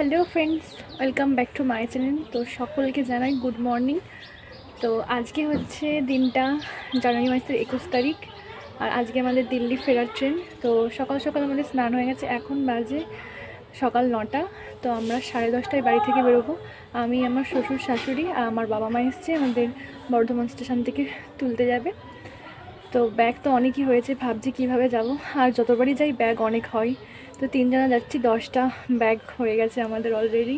Hello friends, welcome back to my channel. তো সকলকে জানাই গুড মর্নিং। তো আজকে হচ্ছে দিনটা জানুয়ারি মাসের 21 তারিখ, আর আজকে আমাদের দিল্লি ফেরার ট্রেন। তো সকাল সকাল আমাদের স্নান হয়ে গেছে, এখন বাজে সকাল 9টা। তো আমরা 10:30টায় বাড়ি থেকে বেরোবো। আমি, আমার শ্বশুর শাশুড়ি আর আমার বাবা মা এসছে আমাদের বর্ধমান স্টেশন থেকে তুলতে যাবে। তো ব্যাগ তো অনেকই হয়েছে, ভাবছি কিভাবে যাব। আর যতবারই যাই ব্যাগ অনেক হয়, তো 3 জনা যাচ্ছি, 10টা ব্যাগ হয়ে গেছে আমাদের অলরেডি।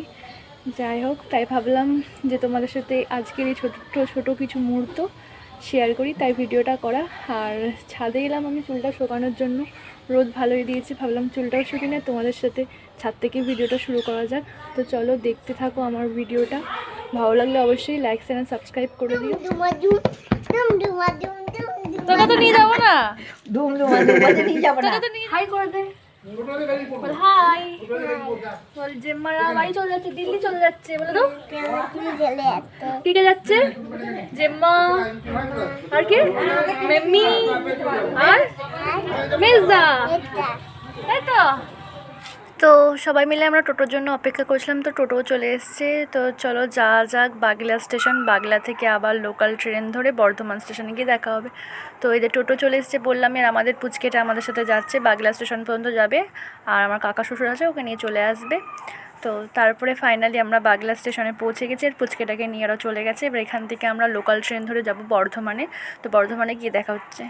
যাই হোক, তাই ভাবলাম যে তোমাদের সাথে আজকের এই ছোটো ছোটো কিছু মুহূর্ত শেয়ার করি, তাই ভিডিওটা করা। আর ছাদে এলাম আমি চুলটা শোকানোর জন্য, রোদ ভালোই দিয়েছে, ভাবলাম চুলটাও শুকিয়ে না, তোমাদের সাথে ছাদ থেকে ভিডিওটা শুরু করা যাক। তো চলো দেখতে থাকো আমার ভিডিওটা, ভালো লাগলে অবশ্যই লাইক চ্যানেল সাবস্ক্রাইব করে দিও। তোকে তো নিয়ে যাবো না, হাই করে দে, হাই বল। জেম্মারা বাড়ি চলে যাচ্ছে, দিল্লি চলে যাচ্ছে, বলে তো কে যাচ্ছে? জেম্মা, আর কে? মেম্মি আর মেজদা, তাই তো। তো সবাই মিলে আমরা টোটোর জন্য অপেক্ষা করছিলাম, তো টোটো চলে এসছে। তো চলো যাওয়া যাক বাগলা স্টেশন, বাগলা থেকে আবার লোকাল ট্রেন ধরে বর্ধমান স্টেশনে গিয়ে দেখা হবে। তো এই যে টোটো চলে এসছে বললাম, আর আমাদের পুচকেটা আমাদের সাথে যাচ্ছে, বাগলা স্টেশন পর্যন্ত যাবে, আর আমার কাকা শ্বশুর আছে, ওকে নিয়ে চলে আসবে। তো তারপরে ফাইনালি আমরা বাগলা স্টেশনে পৌঁছে গেছি, আর পুচকেটাকে নিয়ে আরও চলে গেছে। এবার এখান থেকে আমরা লোকাল ট্রেন ধরে যাব বর্ধমানে। তো বর্ধমানে গিয়ে দেখা হচ্ছে।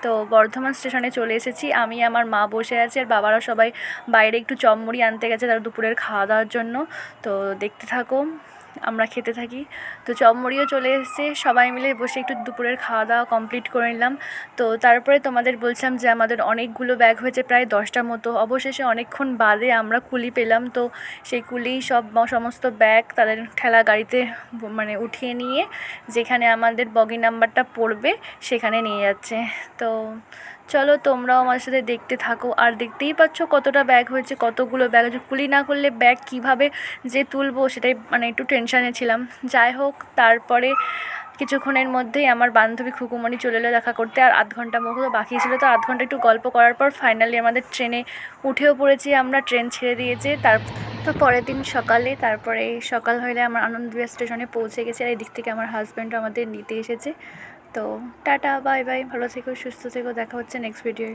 তো বর্ধমান স্টেশনে চলে এসেছি, আমি আমার মা বসে আছি, আর বাবারা সবাই বাইরে একটু চপমুড়ি আনতে গেছে তারা দুপুরের খাওয়া দাওয়ার জন্য। তো দেখতে থাকো, আমরা খেতে থাকি। তো চপমুড়িও চলে এসেছে, সবাই মিলে বসে একটু দুপুরের খাওয়া দাওয়া কমপ্লিট করে নিলাম। তো তারপরে তোমাদের বলছিলাম যে আমাদের অনেকগুলো ব্যাগ হয়েছে, প্রায় 10টার মতো। অবশেষে অনেকক্ষণ বাদে আমরা কুলি পেলাম। তো সেই কুলি সমস্ত ব্যাগ তাদের ঠেলা গাড়িতে মানে উঠিয়ে নিয়ে যেখানে আমাদের বগি নাম্বারটা পড়বে সেখানে নিয়ে যাচ্ছে। তো চলো তোমরাও আমার সাথে দেখতে থাকো, আর দেখতেই পাচ্ছ কতটা ব্যাগ হয়েছে, কতগুলো ব্যাগ হয়েছে। কুলি না করলে ব্যাগ কিভাবে যে তুলবো সেটাই মানে একটু টেনশানে ছিলাম। যাই হোক, তারপরে কিছুক্ষণের মধ্যেই আমার বান্ধবী খুকুমণি চলে এলো দেখা করতে, আর আধ ঘন্টা মতো বাকি ছিল। তো আধ ঘন্টা একটু গল্প করার পর ফাইনালি আমাদের ট্রেনে উঠেও পড়েছি আমরা, ট্রেন ছেড়ে দিয়েছে। তো পরের দিন সকালে, তারপরে সকাল হলে আমার আনন্দবিহার স্টেশনে পৌঁছে গেছি, আর এই দিক থেকে আমার হাজব্যান্ডও আমাদের নিতে এসেছে। তো টাটা, বাই বাই, ভালো থেকো, সুস্থ থেকো, দেখা হচ্ছে নেক্সট ভিডিও।